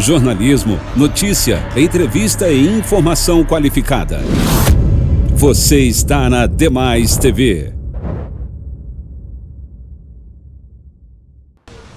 Jornalismo, notícia, entrevista e informação qualificada. Você está na Demais TV.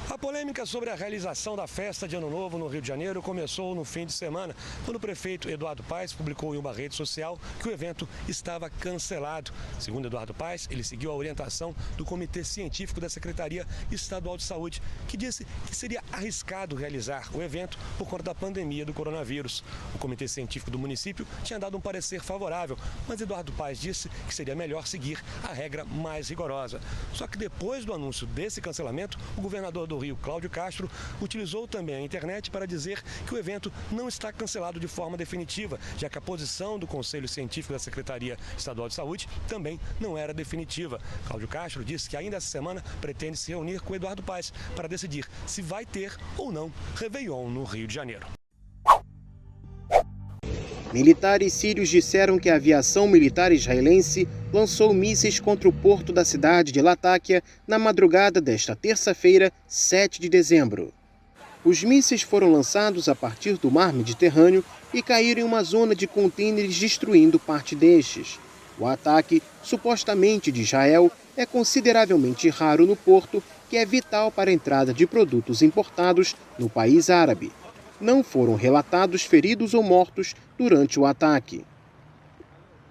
A polêmica sobre a realização da festa de Ano Novo no Rio de Janeiro começou no fim de semana, quando o prefeito Eduardo Paes publicou em uma rede social que o evento estava cancelado. Segundo Eduardo Paes, ele seguiu a orientação do Comitê Científico da Secretaria Estadual de Saúde, que disse que seria arriscado realizar o evento por conta da pandemia do coronavírus. O Comitê Científico do município tinha dado um parecer favorável, mas Eduardo Paes disse que seria melhor seguir a regra mais rigorosa. Só que depois do anúncio desse cancelamento, o governador do Rio, Cláudio Castro, utilizou também a internet para dizer que o evento não está cancelado de forma definitiva, já que a posição do Conselho Científico da Secretaria Estadual de Saúde também não era definitiva. Cláudio Castro disse que ainda essa semana pretende se reunir com Eduardo Paes para decidir se vai ter ou não Réveillon no Rio de Janeiro. Militares sírios disseram que a aviação militar israelense lançou mísseis contra o porto da cidade de Latáquia na madrugada desta terça-feira, 7 de dezembro. Os mísseis foram lançados a partir do mar Mediterrâneo e caíram em uma zona de contêineres, destruindo parte destes. O ataque, supostamente de Israel, é consideravelmente raro no porto, que é vital para a entrada de produtos importados no país árabe. Não foram relatados feridos ou mortos durante o ataque.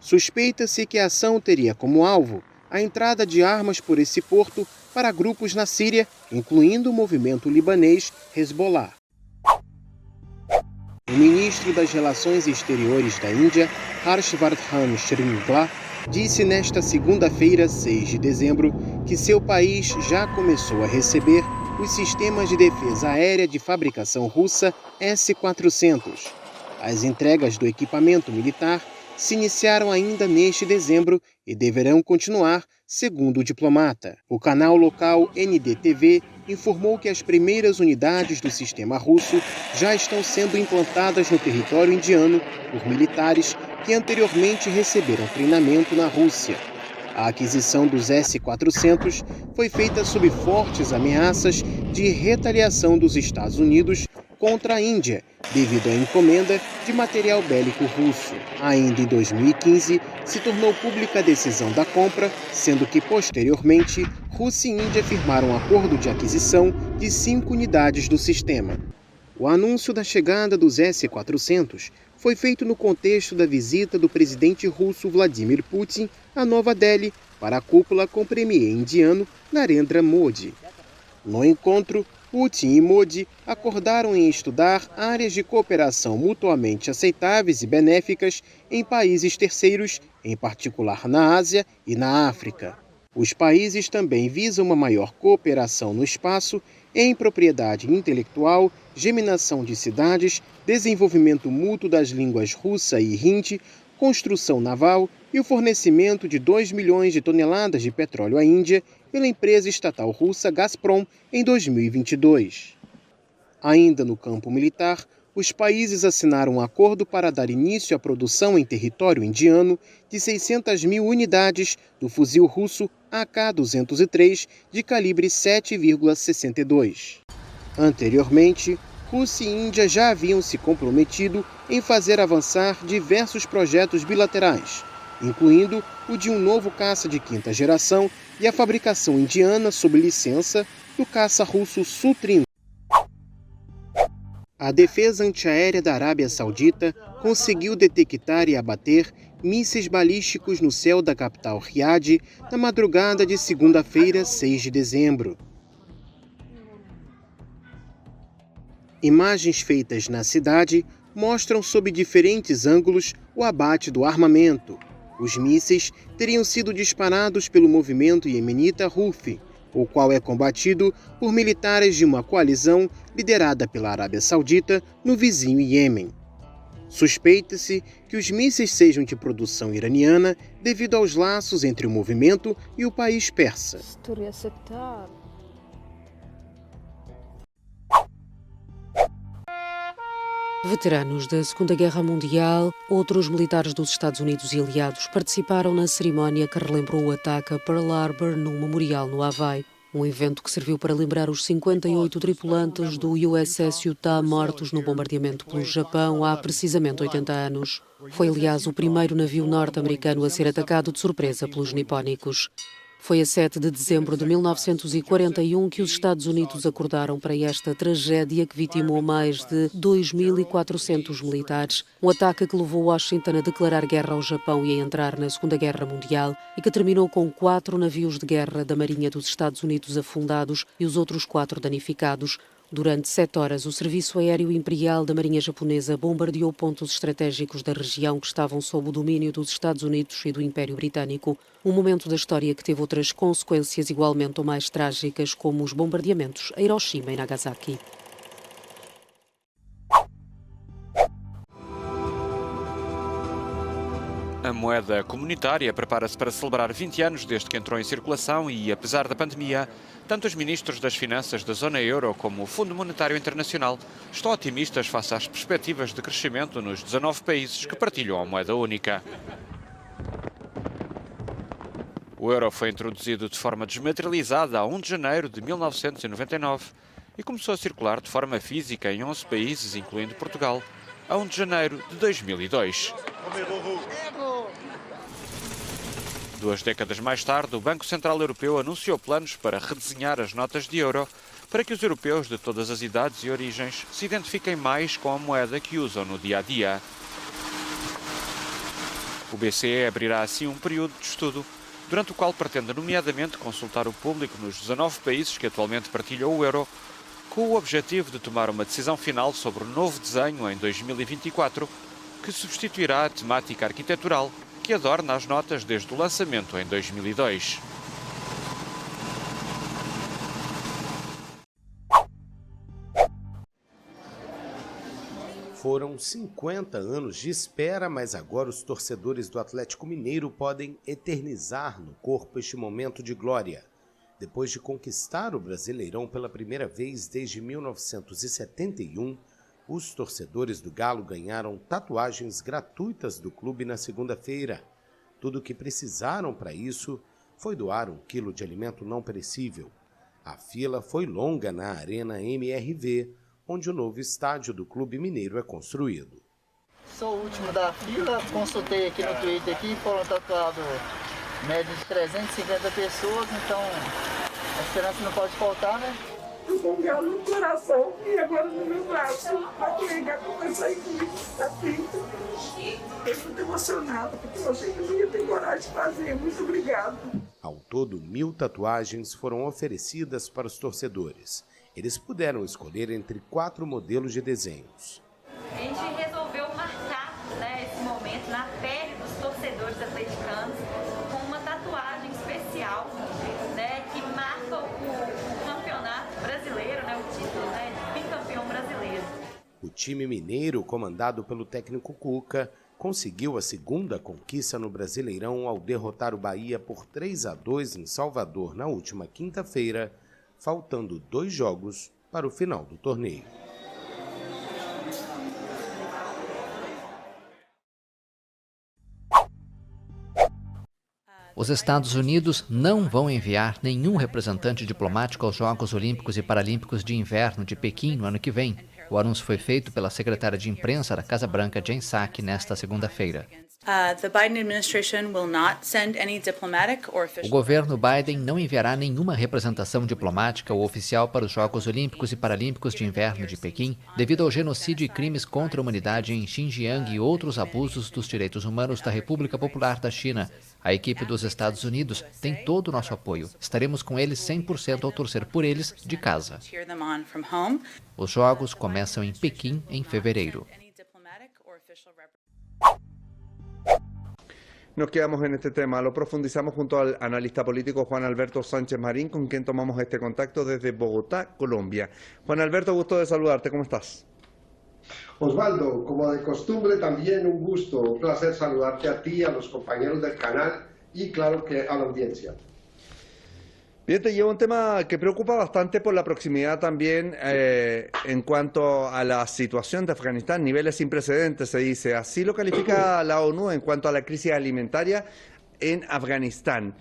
Suspeita-se que a ação teria como alvo a entrada de armas por esse porto para grupos na Síria, incluindo o movimento libanês Hezbollah. O ministro das Relações Exteriores da Índia, Harshvardhan Shringla, disse nesta segunda-feira, 6 de dezembro, que seu país já começou a receber os sistemas de defesa aérea de fabricação russa S-400. As entregas do equipamento militar se iniciaram ainda neste dezembro e deverão continuar, segundo o diplomata. O canal local NDTV informou que as primeiras unidades do sistema russo já estão sendo implantadas no território indiano por militares que anteriormente receberam treinamento na Rússia. A aquisição dos S-400 foi feita sob fortes ameaças de retaliação dos Estados Unidos contra a Índia, devido à encomenda de material bélico russo. Ainda em 2015, se tornou pública a decisão da compra, sendo que, posteriormente, Rússia e Índia firmaram um acordo de aquisição de 5 unidades do sistema. O anúncio da chegada dos S-400 foi feito no contexto da visita do presidente russo Vladimir Putin a Nova Delhi para a cúpula com o premier indiano Narendra Modi. No encontro, Putin e Modi acordaram em estudar áreas de cooperação mutuamente aceitáveis e benéficas em países terceiros, em particular na Ásia e na África. Os países também visam uma maior cooperação no espaço, em propriedade intelectual, geminação de cidades, desenvolvimento mútuo das línguas russa e hindi, construção naval e o fornecimento de 2 milhões de toneladas de petróleo à Índia pela empresa estatal russa Gazprom em 2022. Ainda no campo militar, os países assinaram um acordo para dar início à produção em território indiano de 600 mil unidades do fuzil russo AK-203 de calibre 7,62. Anteriormente, Rússia e Índia já haviam se comprometido em fazer avançar diversos projetos bilaterais, incluindo o de um novo caça de quinta geração e a fabricação indiana sob licença do caça russo Su-30. A defesa antiaérea da Arábia Saudita conseguiu detectar e abater mísseis balísticos no céu da capital Riad na madrugada de segunda-feira, 6 de dezembro. Imagens feitas na cidade mostram sob diferentes ângulos o abate do armamento. Os mísseis teriam sido disparados pelo movimento iemenita Houthi, o qual é combatido por militares de uma coalizão liderada pela Arábia Saudita no vizinho Iêmen. Suspeita-se que os mísseis sejam de produção iraniana devido aos laços entre o movimento e o país persa. Veteranos da Segunda Guerra Mundial, outros militares dos Estados Unidos e aliados participaram na cerimónia que relembrou o ataque a Pearl Harbor num memorial no Havaí. Um evento que serviu para lembrar os 58 tripulantes do USS Utah mortos no bombardeamento pelo Japão há precisamente 80 anos. Foi, aliás, o primeiro navio norte-americano a ser atacado de surpresa pelos nipónicos. Foi a 7 de dezembro de 1941 que os Estados Unidos acordaram para esta tragédia que vitimou mais de 2.400 militares. Um ataque que levou Washington a declarar guerra ao Japão e a entrar na Segunda Guerra Mundial e que terminou com 4 navios de guerra da Marinha dos Estados Unidos afundados e os outros 4 danificados. Durante 7 horas, o Serviço Aéreo Imperial da Marinha Japonesa bombardeou pontos estratégicos da região que estavam sob o domínio dos Estados Unidos e do Império Britânico. Um momento da história que teve outras consequências igualmente ou mais trágicas, como os bombardeamentos a Hiroshima e Nagasaki. A moeda comunitária prepara-se para celebrar 20 anos desde que entrou em circulação e, apesar da pandemia, tanto os ministros das Finanças da zona euro como o Fundo Monetário Internacional estão otimistas face às perspectivas de crescimento nos 19 países que partilham a moeda única. O euro foi introduzido de forma desmaterializada a 1 de janeiro de 1999 e começou a circular de forma física em 11 países, incluindo Portugal, a 1 de janeiro de 2002. 2 décadas mais tarde, o Banco Central Europeu anunciou planos para redesenhar as notas de euro para que os europeus de todas as idades e origens se identifiquem mais com a moeda que usam no dia a dia. O BCE abrirá assim um período de estudo, durante o qual pretende nomeadamente consultar o público nos 19 países que atualmente partilham o euro, com o objetivo de tomar uma decisão final sobre o novo desenho em 2024, que substituirá a temática arquitetural que adorna as notas desde o lançamento em 2002. Foram 50 anos de espera, mas agora os torcedores do Atlético Mineiro podem eternizar no corpo este momento de glória. Depois de conquistar o Brasileirão pela primeira vez desde 1971, os torcedores do Galo ganharam tatuagens gratuitas do clube na segunda-feira. Tudo o que precisaram para isso foi doar 1 quilo de alimento não perecível. A fila foi longa na Arena MRV, onde o novo estádio do Clube Mineiro é construído. Sou o último da fila, consultei aqui no Twitter, foram tatuados média de 350 pessoas, então a esperança não pode faltar, né? Eu com um galo no coração e agora no meu braço, para carregar com essa equipe, tá feito. Eu estou muito emocionada, porque eu achei que eu não ia ter coragem de fazer. Muito obrigado. Ao todo, 1.000 tatuagens foram oferecidas para os torcedores. Eles puderam escolher entre 4 modelos de desenhos. A gente resolveu marcar, esse momento na pele dos torcedores atleticanos com uma tatuagem especial, que marca o campeonato brasileiro, o título de bicampeão brasileiro. O time mineiro, comandado pelo técnico Cuca, conseguiu a segunda conquista no Brasileirão ao derrotar o Bahia por 3-2 em Salvador na última quinta-feira, faltando 2 jogos para o final do torneio. Os Estados Unidos não vão enviar nenhum representante diplomático aos Jogos Olímpicos e Paralímpicos de Inverno de Pequim no ano que vem. O anúncio foi feito pela secretária de imprensa da Casa Branca, Jen Psaki, nesta segunda-feira. O governo Biden não enviará nenhuma representação diplomática ou oficial para os Jogos Olímpicos e Paralímpicos de Inverno de Pequim, devido ao genocídio e crimes contra a humanidade em Xinjiang e outros abusos dos direitos humanos da República Popular da China. A equipe dos Estados Unidos tem todo o nosso apoio. Estaremos com eles 100% ao torcer por eles de casa. Os Jogos começam em Pequim em fevereiro. Nos quedamos en este tema, lo profundizamos junto al analista político Juan Alberto Sánchez Marín, con quien tomamos este contacto desde Bogotá, Colombia. Juan Alberto, gusto de saludarte, ¿cómo estás? Osvaldo, como de costumbre, también un gusto, un placer saludarte a ti, a los compañeros del canal y claro que a la audiencia. Bien, te llevo un tema que preocupa bastante por la proximidad también en cuanto a la situación de Afganistán, niveles sin precedentes se dice, así lo califica la ONU en cuanto a la crisis alimentaria en Afganistán.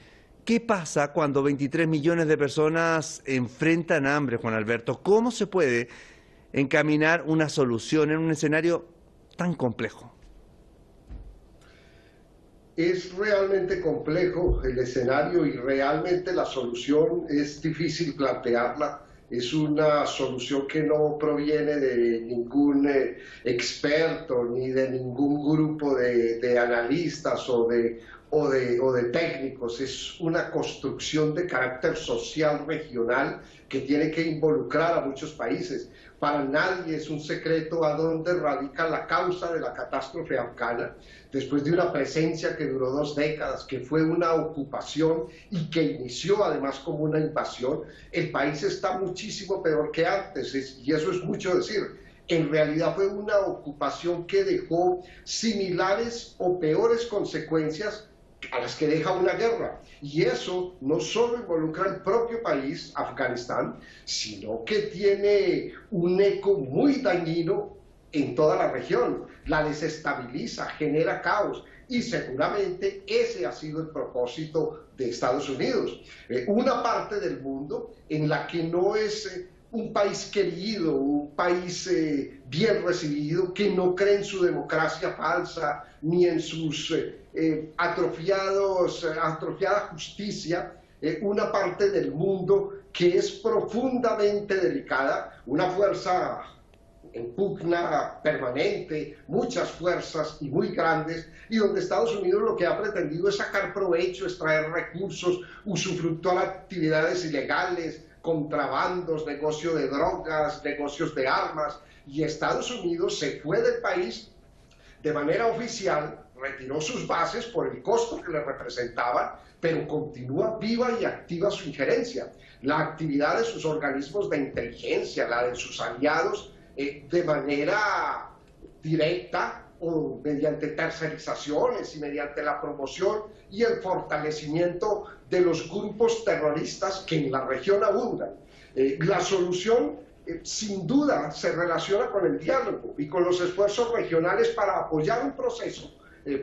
¿Qué pasa cuando 23 millones de personas enfrentan hambre, Juan Alberto? ¿Cómo se puede encaminar una solución en un escenario tan complejo? Es realmente complejo el escenario y realmente la solución es difícil plantearla. Es una solución que no proviene de ningún experto ni de ningún grupo de analistas o de técnicos. Es una construcción de carácter social regional que tiene que involucrar a muchos países. Para nadie es un secreto a dónde radica la causa de la catástrofe afgana, después de una presencia que duró 2 décadas, que fue una ocupación y que inició además como una invasión. El país está muchísimo peor que antes, y eso es mucho decir. En realidad fue una ocupación que dejó similares o peores consecuencias a las que deja una guerra. Y eso no solo involucra al propio país, Afganistán, sino que tiene un eco muy dañino en toda la región. La desestabiliza, genera caos, y seguramente ese ha sido el propósito de Estados Unidos. Una parte del mundo en la que no es un país querido, un país bien recibido, que no cree en su democracia falsa, ni en sus atrofiada justicia, una parte del mundo que es profundamente delicada, una fuerza en pugna permanente, muchas fuerzas y muy grandes, y donde Estados Unidos lo que ha pretendido es sacar provecho, extraer recursos, usufructuar actividades ilegales, contrabandos, negocio de drogas, negocios de armas, y Estados Unidos se fue del país de manera oficial, retiró sus bases por el costo que le representaban, pero continúa viva y activa su injerencia. La actividad de sus organismos de inteligencia, la de sus aliados, de manera directa o mediante tercerizaciones y mediante la promoción y el fortalecimiento de los grupos terroristas que en la región abundan. La solución sin duda se relaciona con el diálogo y con los esfuerzos regionales para apoyar un proceso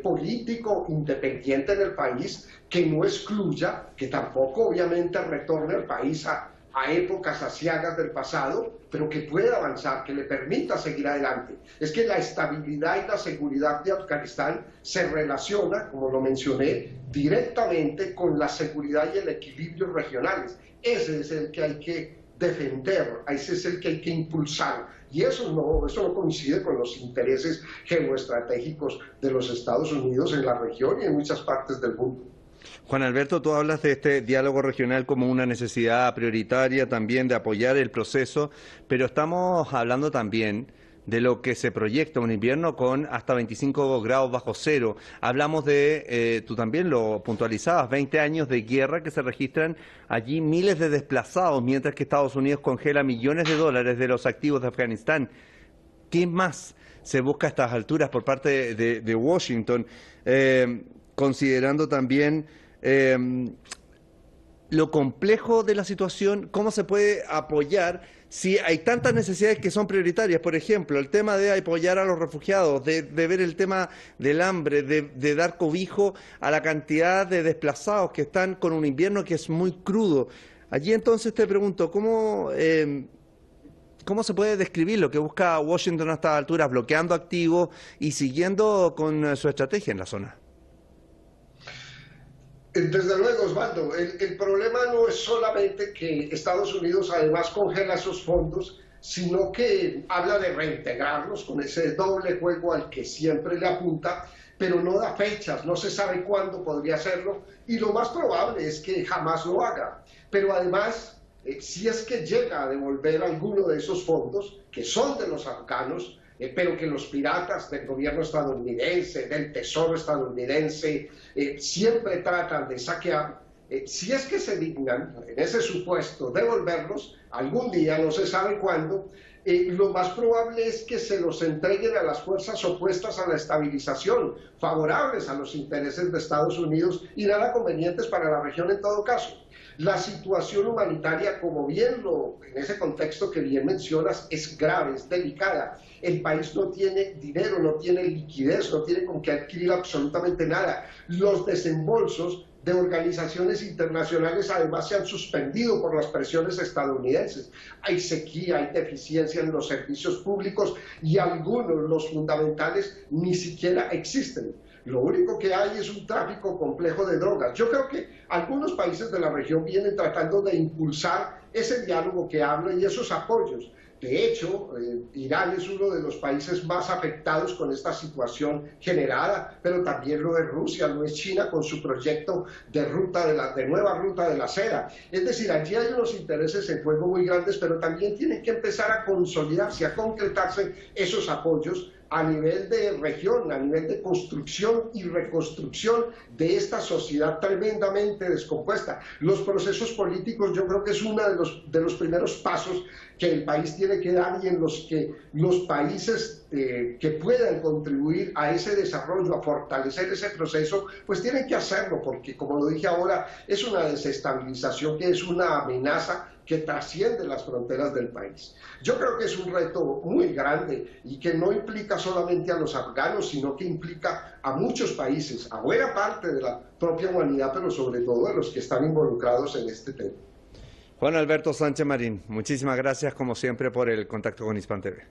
político independiente en el país que no excluya, que tampoco obviamente retorne al país a épocas aciagas del pasado, pero que pueda avanzar, que le permita seguir adelante. Es que la estabilidad y la seguridad de Afganistán se relaciona, como lo mencioné, directamente con la seguridad y el equilibrio regionales. Ese es el que hay que defender, ese es el que hay que impulsar. Y eso no coincide con los intereses geoestratégicos de los Estados Unidos en la región y en muchas partes del mundo. Juan Alberto, tú hablas de este diálogo regional como una necesidad prioritaria también de apoyar el proceso, pero estamos hablando también de lo que se proyecta un invierno con hasta 25 grados bajo cero. Hablamos de, tú también lo puntualizabas, 20 años de guerra que se registran allí, miles de desplazados, mientras que Estados Unidos congela millones de dólares de los activos de Afganistán. ¿Qué más se busca a estas alturas por parte de Washington? Considerando también lo complejo de la situación, cómo se puede apoyar si hay tantas necesidades que son prioritarias. Por ejemplo, el tema de apoyar a los refugiados, de ver el tema del hambre, de dar cobijo a la cantidad de desplazados que están con un invierno que es muy crudo. Allí entonces te pregunto, ¿cómo se puede describir lo que busca Washington a estas alturas, bloqueando activos y siguiendo con su estrategia en la zona? Desde luego, Osvaldo, el problema no es solamente que Estados Unidos además congela esos fondos, sino que habla de reintegrarlos con ese doble juego al que siempre le apunta, pero no da fechas, no se sabe cuándo podría hacerlo, y lo más probable es que jamás lo haga. Pero además, si es que llega a devolver alguno de esos fondos, que son de los afganos, pero que los piratas del gobierno estadounidense, del tesoro estadounidense, siempre tratan de saquear, si es que se dignan, en ese supuesto, devolverlos, algún día, no se sabe cuándo, lo más probable es que se los entreguen a las fuerzas opuestas a la estabilización, favorables a los intereses de Estados Unidos y nada convenientes para la región en todo caso. La situación humanitaria, como bien en ese contexto que bien mencionas, es grave, es delicada. El país no tiene dinero, no tiene liquidez, no tiene con qué adquirir absolutamente nada. Los desembolsos de organizaciones internacionales además se han suspendido por las presiones estadounidenses. Hay sequía, hay deficiencia en los servicios públicos y algunos, los fundamentales, ni siquiera existen. Lo único que hay es un tráfico complejo de drogas. Yo creo que algunos países de la región vienen tratando de impulsar ese diálogo que habla y esos apoyos. De hecho, Irán es uno de los países más afectados con esta situación generada, pero también lo es Rusia, lo es China con su proyecto de nueva ruta de la seda. Es decir, allí hay unos intereses en juego muy grandes, pero también tienen que empezar a consolidarse, a concretarse esos apoyos a nivel de región, a nivel de construcción y reconstrucción de esta sociedad tremendamente descompuesta. Los procesos políticos yo creo que es uno de los primeros pasos que el país tiene que dar y en los que los países que puedan contribuir a ese desarrollo, a fortalecer ese proceso, pues tienen que hacerlo, porque como lo dije ahora, es una desestabilización que es una amenaza que trasciende las fronteras del país. Yo creo que es un reto muy grande y que no implica solamente a los afganos, sino que implica a muchos países, a buena parte de la propia humanidad, pero sobre todo a los que están involucrados en este tema. Juan Alberto Sánchez Marín, muchísimas gracias como siempre por el contacto con Hispan TV.